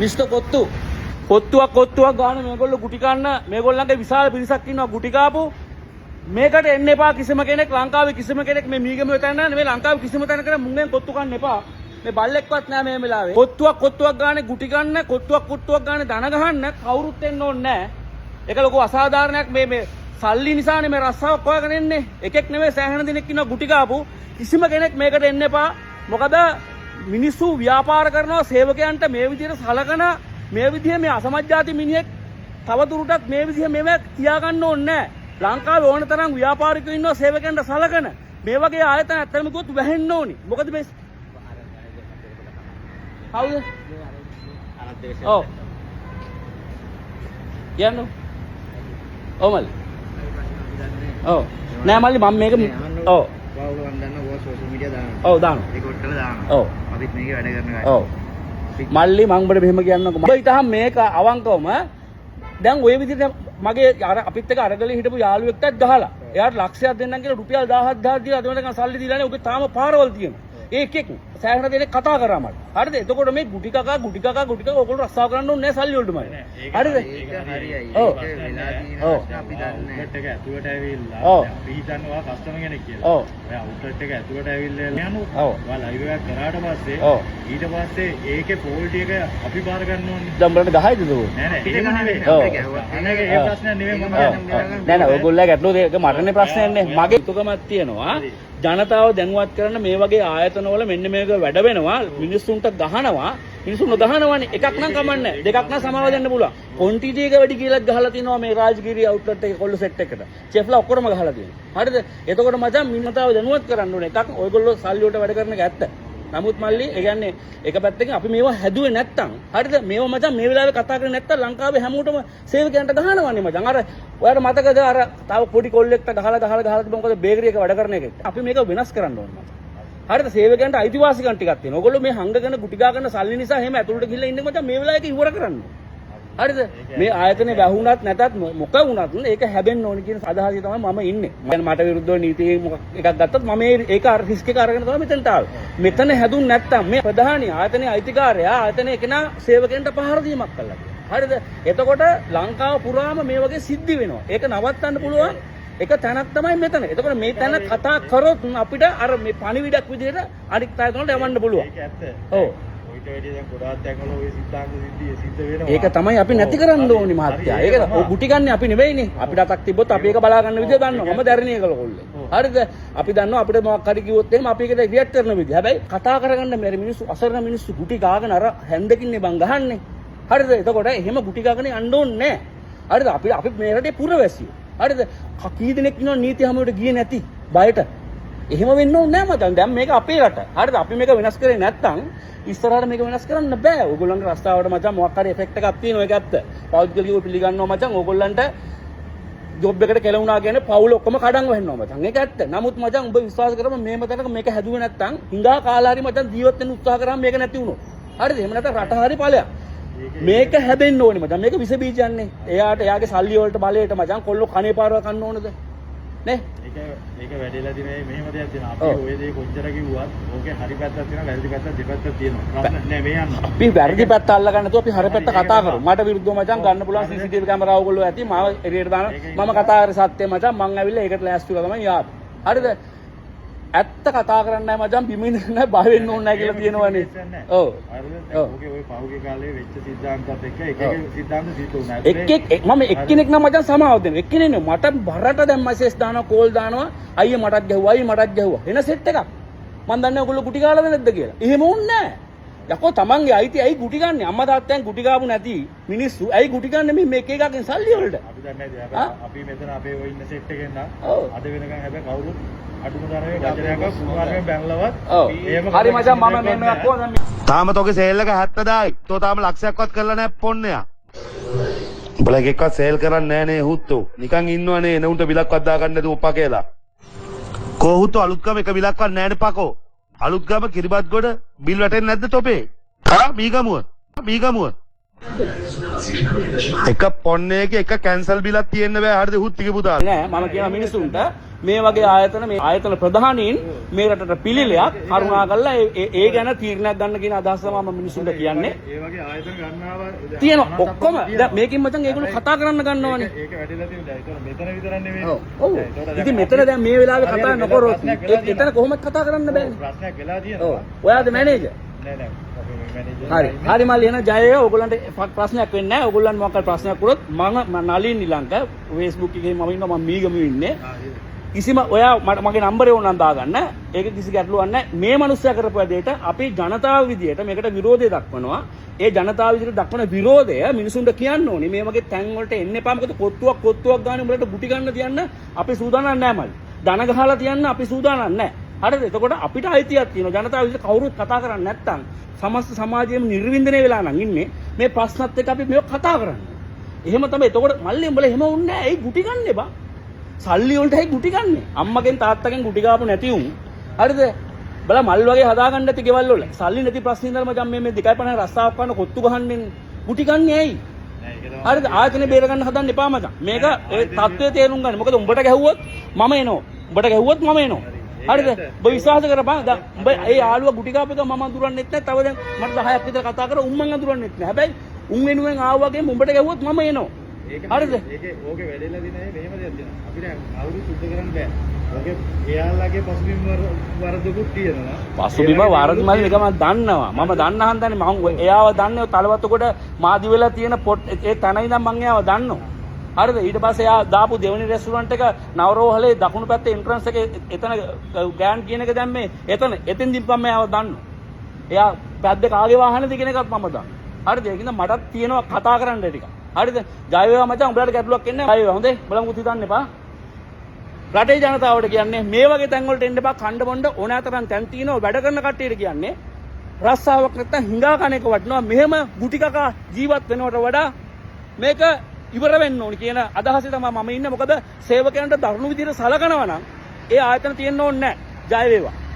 Mister කොත්තුවක් ගන්න මේගොල්ලෝ ගුටි කන්න මේගොල්ලන්ගේ විශාල පිරිසක් ඉන්නවා ගුටි කාපු මේකට එන්න එපා කිසිම කෙනෙක් ලංකාවේ කිසිම කෙනෙක් මේ මීගම වෙතන නෙමෙයි ලංකාවේ කිසිම තැනකට මුංගෙන් කොත්තු කන්න එපා මේ බල්ලෙක්වත් නෑ මේ වෙලාවේ කොත්තුවක් ගන්න ගුටි ගන්න කොත්තුවක් ගන්න දන ගහන්න කවුරුත් එන්න ඕනේ නෑ ඒක ලොකු අසාධාරණයක් මේ සල්ලි නිසානේ මේ රස්සාවක් හොයාගෙන එන්නේ එකෙක් නෙමෙයි සෑහෙන දෙනෙක් ඉන්නවා ගුටි කාපු කිසිම කෙනෙක් මේකට එන්න එපා මොකද මිනිස්සු ව්‍යාපාර කරනවා සේවකයන්ට මේ විදිහට සලකන මේ විදිහේ මේ අසමජ්ජාති මිනිහෙක් තවදුරටත් මේ විදිහ මේව තියාගන්න ඕනේ නැහැ. ලංකාවේ ඕන තරම් ව්‍යාපාරිකයෝ ඉන්නවා සේවකයන්ට සලකන. මේ වගේ ආයතන ඇත්තම කිව්වොත් වැහෙන්න ඕනි. මොකද මේ කවුද? ඔව්. යන්නු. ඔව් මල්ලි. ඔව්. නෑ මල්ලි මම මේක ඔව්. ඔයාලා දන්නවා සෝෂල් මීඩියා දානවා. ඔව් දානවා. රෙකෝඩ් කරලා දානවා. ඔව්. අපිත් මේකේ වැඩ කරන ගාන. ඔව්. මල්ලි මං උඹට මෙහෙම කියන්නකෝ. උඹ ඊටහම් මේක අවංකවම දැන් ওই විදිහට මගේ අර අපිත් එක්ක අරගලේ හිටපු යාළුවෙක්ටත් ගහලා එයාට ලක්ෂයක් දෙන්නම් කියලා රුපියල් 17000 දීලා අදවනකන් සල්ලි දීලා නේ. ඔබේ තාම පාරවල් තියෙනවා. ඒකෙක් සෑහෙන දෙනෙක් කතා කරා මට. හරිද? එතකොට මේ ගුටි කකා ඔයගොල්ලෝ රස්සාව කරන්න ඕනේ නැහැ සල්ලි වලටමයි. හරිද? ඒක හරියයි. ඔව්. ඒක වෙලා තියෙන ඔව්. ප්‍රශ්න අපි දන්නේ. එක ඇතුළට ඇවිල්ලා ඔව්. අපි හිතනවා කස්ටමර් කෙනෙක් කියලා. ඔව්. ඔය අවුට්ලට් එක ඇතුළට ඇවිල්ලා යනවා. ඔව්. ඔයා ලයිව් එකක් කරාට පස්සේ ඔව්. ඊට පස්සේ ඒකේ ෆෝල්ට් එක අපි බාර ගන්න ඕනේ. දැන් බලන්න 10යිද දුව? නෑ නෑ ඒක නෙවෙයි. ඔව්. අනේක ඒ ප්‍රශ්නයක් නෙවෙයි මම නෑ නෑ ඔයගොල්ලෝ ගැටලුව ඒක මටනේ ප්‍රශ්නයක් නේ. මගේ යුතුයකමක් තියෙනවා. ජනතාව දැනුවත් කරන්න මේ වගේ ආයතනවල මෙන්න මේක වැඩ වෙනවා මිනිස්සුන්ට ගහනවා මිනිස්සුන් නොදහනවනේ එකක් නම් කමන්නේ දෙකක් නම් සමාව දෙන්න පුළුවන් ක්වොන්ටිටි එක වැඩි කියලා ගහලා තිනවා මේ රාජගිරිය අවුට්ලට් එකේ කොල්ල සෙට් එකට චෙෆ්ලා ඔක්කොම ගහලා තියෙනවා හරිද එතකොට මචං මිනිතාව දැනුවත් කරන්න ඕනේ එකක් ඔයගොල්ලෝ සල්ලි වලට වැඩ කරන එක ඇත්ත නමුත් මල්ලි ඒ කියන්නේ එක පැත්තකින් අපි මේවා හැදුවේ නැත්තම් හරිද මේවා මචං මේ වෙලාවේ කතා කරන්නේ නැත්තම් ලංකාවේ හැමෝටම සේවකයන්ට ගහනවන්නේ මචං අර ඔයාලට මතකද අර තව පොඩි කොල්ලෙක්ට ගහලා තිබුණ මොකද බේකරි එක වැඩ කරන එක අපි මේක වෙනස් කරන්න ඕනේ මචං හරිද සේවකයන්ට අයිතිවාසිකම් ටිකක් තියෙනවා ඕගොල්ලෝ මේ හංගගෙන ගුටි ගා ගන්න සල්ලි නිසා එහෙම ඇතුළට ගිහිල්ලා ඉන්නේ මචං මේ වෙලාවේ ඒක ඉවර කරන්න හරිද මේ ආයතනේ වැහුණත් නැතත් මොක වුණත් ඒක හැබෙන්න ඕනේ කියන අදහසින් තමයි මම ඉන්නේ. මට විරුද්ධව නීතිය එකක් ගත්තත් මම ඒක රිස්ක් එක අරගෙන තමයි මෙතනට ආවේ. මෙතන හැදුන් නැත්තම් මේ ප්‍රධානී ආයතනයේ අයිතිකාරයා ආයතනයේ කෙනා සේවකයන්ට පහර දීමක් කළා. හරිද? එතකොට ලංකාව පුරාම මේ වගේ සිද්ධි වෙනවා. ඒක නවත්තන්න පුළුවන් එක තැනක් තමයි මෙතන. එතකොට මේ තැන කතා කරොත් අපිට අර මේ පණිවිඩයක් විදිහට අනිත් ආයතන වලට යවන්න පුළුවන්. ඒක ඇත්ත. ඔව්. දැන් ගොඩාක් තැන්වල ඔය සිද්ධාන්ත සිද්ධිය සිද්ධ වෙනවා. ඒක තමයි අපි නැති කරන්න ඕනි මහත්තයා. ඒක ගුටි ගන්න අපි නෙවෙයිනේ. අපිට අතක් තිබ්බොත් අපි ඒක බලා ගන්න විදිය දන්නවා. මම දැරණිය කළකොල්ලේ. හරිද? අපි දන්නවා අපිට මොකක් හරි කිව්වොත් එහෙම අපි ඒකට රියැක්ට් කරන විදිය. හැබැයි කතා කරගන්න මේ මිනිස්සු අසරණ මිනිස්සු ගුටි ගාගෙන අර හැන්දකින්නේ බං ගහන්නේ. හරිද? එතකොට එහෙම ගුටි ගාගෙන යන්න ඕනේ නැහැ. හරිද? අපි මේ රටේ පුරවැසියෝ. හරිද? කී දෙනෙක් ඉන්නව නීති හැමෝට ගියේ නැති බයට. එහෙම වෙන්න ඕනේ නැහැ මචං. දැන් මේක අපේ රට. හරිද? අපි මේක වෙනස් කරේ නැත්තම් ඉස්සරහට මේක වෙනස් කරන්න බෑ. ඕගොල්ලන්ගේ රස්තාවට මචං මොකක් හරි එෆෙක්ට් එකක් තියෙනවා ඒක ඇත්ත. පෞද්ගලිකව පිළිගන්නවා මචං. ඕගොල්ලන්ට ජොබ් එකට කෙලවුණා කියන්නේ පවුල ඔක්කොම කඩන් වෙනවා මචං. ඒක ඇත්ත. නමුත් මචං ඔබ විශ්වාස කරපන් මේම තැනක මේක හැදුවේ නැත්තම් හිඟා කාලා හරි මචං ජීවත් වෙන්න උත්සාහ කරාම මේක නැති වුණොත්. හරිද? එහෙම නැත්නම් රට හරි ඵලයක්. මේක හැදෙන්න ඕනේ මචං. මේක විස බීජයන්නේ. එයාගේ සල්ලි වලට බලයට මචං කොල්ලෝ කනේ පාරව කන්න ඕනද? නේ? ඒක වැඩිලා දිනේ මෙහෙම දෙයක් තියෙනවා. අපි ඔය දේ කොච්චර කිව්වත් ඕකේ හරි පැත්තක් තියෙනවා වැරදි පැත්තක් දෙපැත්තක් තියෙනවා. ප්‍රශ්න නෑ මේ යන්න. අපි වැරදි පැත්ත අල්ලගන්න නැතුව අපි හරි පැත්ත කතා කරමු. මට විරුද්ධව මචං ගන්න පුළුවන් CCTV කැමරා ඕගොල්ලෝ ඇති. මාව එළියට දාන මම කතා කරේ සත්‍ය මචං. මං ඇවිල්ලා ඒකට ලෑස්ති වෙලා තමයි යාවේ. හරිද? ඇත්ත කතා කරන්නේ නැහැ මචං බිමින් නැහැ බය වෙන්න ඕනේ නැහැ කියලා තියෙනවනේ. ඔව්. ඕකේ ඔය පහුගිය කාලේ වෙච්ච සිද්ධාන්තات එක්ක එක සිද්ධාන්ත සිද්ධ වුණා. මම එක්කෙනෙක් නම් මචං සමාව දෙනවා. එක්කෙනෙක් නෙවෙයි මට බරට දැන් මැසේජ් දානවා කෝල් දානවා අයියේ මටත් ගැහුවා එන සෙට් එකක්. මම දන්නේ ඔයගොල්ලෝ ගුටි කාලාද නැද්ද කියලා. එහෙම වුන්නේ නැහැ. යකෝ තමන්ගේ අයිති ඇයි ගුටි ගන්න? අම්මා තාත්තයන් ගුටි ගාපු නැති මිනිස්සු ඇයි ගුටි ගන්න මේ එක එකකින් සල්ලි වලට? අපි දන්නේ නැහැ. අපි මෙතන අපේ ඔය ඉන්න සෙට් එකෙන් නම් අද වෙනකන් හැබැයි කවුරුත් අඩුම තරමේ වචනයක් සුමාරයෙන් බැංගලවත් හරි මචං මම මෙන්න කොහොමද තාම තෝගේ සේල් එක 70000යි. තෝ තාම ලක්ෂයක්වත් කරලා නැහැ පොන්නයා. උඹලා එකෙක්වත් සේල් කරන්නේ නැහැ නේ හුත්තෝ. නිකන් ඉන්නවනේ එනඋන්ට බිලක්වත් දාගන්න නැතුව උප්පා කියලා. කෝ හුත්තෝ අලුත්ගම එක බිලක්වත් නැහැ නේ පකෝ. අලුත්ගම කිරිබත්ගොඩ බිල් වැටෙන්නේ නැද්ද තොපේ? මීගමුව. එක පොන්නේක එක කැන්සල් බිලක් තියෙන්න බෑ හරිද හුත්තිගේ පුතා. නෑ මම කියන මිනිසුන්ට මේ වගේ ආයතන මේ ආයතන ප්‍රධානීන් මේ රටට පිළිලයක් කරුණා කරලා ඒ ගැන තීරණයක් ගන්න කියන අදහස මම මිනිසුන්ට කියන්නේ. ඒ වගේ ආයතන ගන්නවා තියෙනවා ඔක්කොම දැන් මේකෙන් මචං ඒගොල්ලෝ කතා කරන්න ගන්නවනේ. ඒක වැඩිලා තියෙනවා. ඒතකොට මෙතන විතරක් නෙමෙයි. ඔව්. ඉතින් මෙතන දැන් මේ වෙලාවේ කතා නොකරොත් එතන කොහොමද කතා කරන්න බෑනේ. ප්‍රශ්නයක් වෙලා ඔව්. තියෙනවා. ඔයාද මැනේජර්? නෑ නෑ. අපි මැනේජර් හරි. හරි මල්ලි එන ජය වේවා. ඔයගොල්ලන්ට ප්‍රශ්නයක් වෙන්නේ නැහැ. ඔයගොල්ලන් මොකක්ද ප්‍රශ්නයක් කරොත් මම නලින් නිලංක Facebook එකේ මම ඉන්නවා මම මීගමු ඉන්නේ. කිසිම ඔයා මගේ නම්බරේ ඕනනම් දාගන්න. ඒක කිසි ගැටලුවක් නැහැ. මේ මිනිස්සයා කරපු වැඩේට අපි ජනතාව විදියට මේකට විරෝධය දක්වනවා. ඒ ජනතාව විදියට දක්වන විරෝධය මිනිසුන්ට කියන්න ඕනේ. මේ වගේ තැන් වලට එන්න එපා. මොකද කොත්තුවක් ගන්න උඹලට ගුටි ගන්න තියන්න අපි සූදානම් නැහැ මල්ලි. දන ගහලා තියන්න අපි සූදානම් නැහැ. හරිද? එතකොට අපිට අයිතියක් තියෙනවා. ජනතාව විදියට කවුරුත් කතා කරන්නේ නැත්නම් සමස්ත සමාජයේම නිර්වින්දනය වෙලා නම් ඉන්නේ මේ ප්‍රශ්නත් එක්ක අපි මේක කතා කරන්නේ. එහෙම තමයි. එතකොට මල්ලි උඹලා එහෙම වුන්නේ නැහැ. ඒ ගුටි ගන්න එපා. සල්ලි වලට ඇයි ගුටි ගන්නෙ? අම්මගෙන් තාත්තගෙන් ගුටි ගාපු නැති උන්. හරිද? බලා මල් වගේ හදාගන්න නැති ගෙවල් වල. සල්ලි නැති ප්‍රශ්න ඉඳලා මචං මේ 2.50 රස්සාවක් කරන කොත්තු ගහන්නේ ගුටි ගන්නෙ ඇයි? හරිද? ආයතනේ බේර ගන්න හදන්න එපා මචං. මේක ඒ තත්ත්වයේ තේරුම් ගන්න. මොකද උඹට ගැහුවොත් මම එනවා. උඹට ගැහුවොත් මම එනවා. හරිද? ඔබ විශ්වාස කරපන්. දැන් උඹ ඒ ආලුව ගුටි ගාපු එක මම අඳුරන්නෙත් නැහැ. තව දැන් මට 10ක් විතර කතා කරා උන් මං අඳුරන්නෙත් නැහැ. හැබැයි උන් වෙනුවෙන් ආවා වගේ උඹට ගැහුවොත් මම එනවා. හරිද? ඒකේ ඕකේ වැඩිලා දිනේ මෙහෙම දෙයක් තියෙනවා. අපිට අවුරු සුද්ධ කරන්න බෑ. ඕකේ එයාලගේ පසුබිම් වරදකුත් තියෙනවා. පසුබිම වරද මම එක මම දන්නවා. මම දන්න හන්දනේ මම එයාව දන්නේ තලවත්ත කොට මාදි වෙලා තියෙන පොට් ඒ තැන ඉඳන් මම එයාව දන්නවා. හරිද? ඊට පස්සේ එයා දාපු දෙවෙනි රෙස්ටුරන්ට් එක නවරෝහලේ දකුණු පැත්තේ එන්ට්‍රන්ස් එකේ එතන ගෑන් කියන එක දැම්මේ එතෙන්දී මම එයාව දන්නවා. එයා පැද්ද කාගේ වාහනේද කියන එකත් මම දන්නවා. හරිද? ඒකින්ද මටත් තියෙනවා කතා කරන්න ටික. හරිද? ජය වේවා මචං. උඹලට ගැටලුවක් එන්නේ නැහැ. ජය වේවා. හොඳේ. බලමු මුත් හිතන්න එපා. රටේ ජනතාවට කියන්නේ මේ වගේ තැන් වලට එන්න එපා. කණ්ඩ බොණ්ඩ ඕන තරම් තැන් තියෙනවා. වැඩ කරන කට්ටියට කියන්නේ රස්සාවක් නැත්තම් හිඟා කන එක වටනවා. මෙහෙම ගුටි කකා ජීවත් වෙනවට වඩා මේක ඉවර වෙන්න ඕනි කියන අදහසේ තමයි මම ඉන්නේ. මොකද සේවකයන්ට දරුණු විදිහට සලකනවා නම් ඒ ආයතන තියෙන්න ඕනේ නැහැ. ජය වේවා.